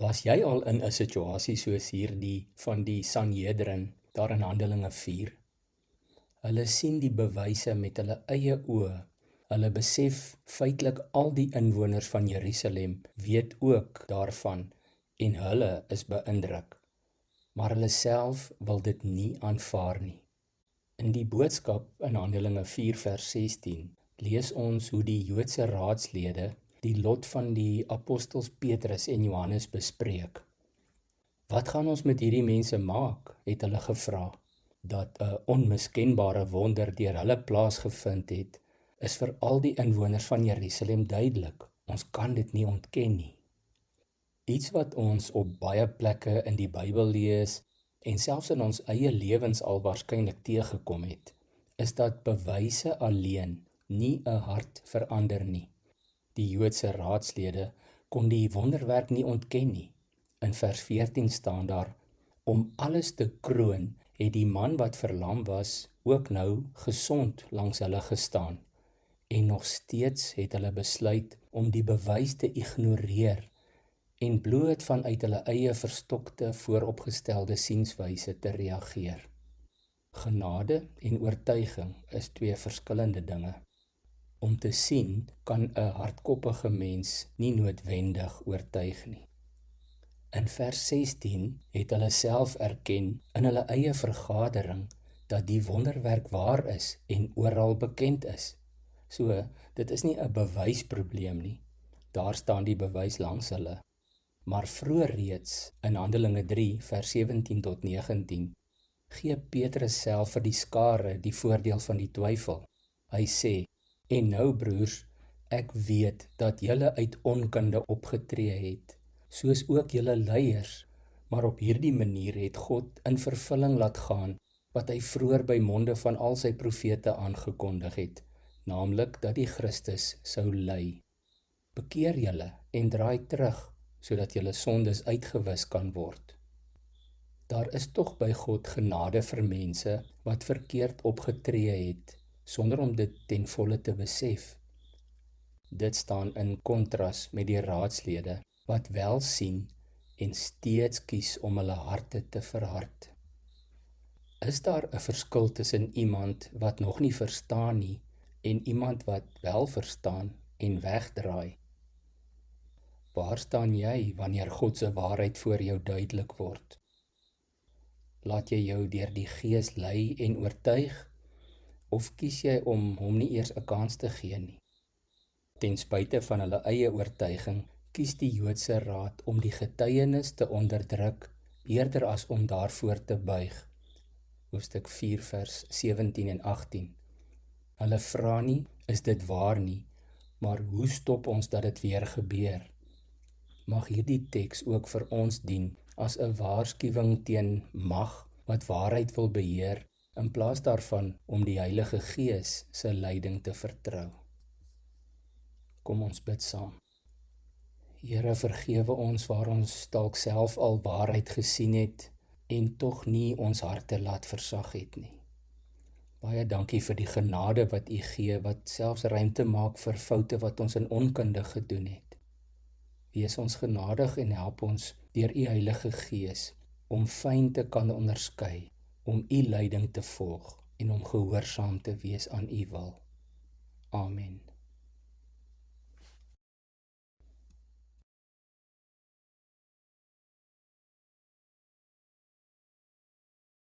Was jy al in 'n situasie soos hierdie van die Sanhedrin daar in Handelinge 4? Hulle sien die bewyse met hulle eie oë. Hulle besef feitelik al die inwoners van Jerusalem weet ook daarvan en hulle is beïndruk. Maar hulle self wil dit nie aanvaar nie. In die boodskap in Handelinge 4 vers 16 lees ons hoe die Joodse raadslede die lot van die apostels Petrus en Johannes bespreek. Wat gaan ons met hierdie mense maak, het hulle gevra. Dat 'n onmiskenbare wonder deur hulle plaasgevind het, is vir al die inwoners van Jerusalem duidelik. Ons kan dit nie ontken nie. Iets wat ons op baie plekke in die Bybel lees en selfs in ons eie lewens al waarskynlik teëgekom het, is dat bewyse alleen nie 'n hart verander nie. Die Joodse raadslede kon die wonderwerk nie ontken nie. In vers 14 staan daar: om alles te kroon, het die man wat verlam was ook nou gesond langs hulle gestaan. En nog steeds het hulle besluit om die bewys te ignoreer en bloot vanuit hulle eie verstokte, vooropgestelde sienswyse te reageer. Genade en oortuiging is twee verskillende dinge. Om te sien kan 'n hardkoppige mens nie noodwendig oortuig nie. In vers 16 het hulle self erken in hulle eie vergadering dat die wonderwerk waar is en oral bekend is. So, dit is nie 'n bewysprobleem nie. Daar staan die bewys langs hulle. Maar vroeër reeds in Handelinge 3 vers 17 tot 19 gee Petrus self vir die skare die voordeel van die twyfel. Hy sê: en nou broers, ek weet dat julle uit onkunde opgetree het, soos ook julle leiers, maar op hierdie manier het God in vervulling laat gaan wat hy vroeër by monde van al sy profete aangekondig het, naamlik dat die Christus sou ly. Bekeer julle en draai terug, sodat julle sondes uitgewis kan word. Daar is tog by God genade vir mense wat verkeerd opgetree het, sonder om dit ten volle te besef. Dit staan in kontras met die raadslede, wat wel sien en steeds kies om hulle harte te verhard. Is daar 'n verskil tussen iemand wat nog nie verstaan nie en iemand wat wel verstaan en wegdraai? Waar staan jy wanneer God se waarheid voor jou duidelik word? Laat jy jou deur die Gees lei en oortuig, of kies jy om hom nie eers 'n kans te gee nie? Ten spyte van hulle eie oortuiging, kies die Joodse raad om die getuienis te onderdruk eerder as om daarvoor te buig. Hoofstuk 4 vers 17 en 18. Hulle vra nie, is dit waar nie, maar hoe stop ons dat dit weer gebeur? Mag hierdie teks ook vir ons dien as 'n waarskuwing teen mag wat waarheid wil beheer, in plaas daarvan om die Heilige Gees se leiding te vertrou. Kom ons bid saam. Here, vergewe ons waar ons dalk self al waarheid gesien het en tog nie ons harte laat versag het nie. Baie dankie vir die genade wat U gee, wat selfs ruimte maak vir foute wat ons in onkunde gedoen het. Wees ons genadig en help ons deur U Heilige Gees om fyn te kan onderskei, om U leiding te volg en om gehoorsaam te wees aan U wil. Amen.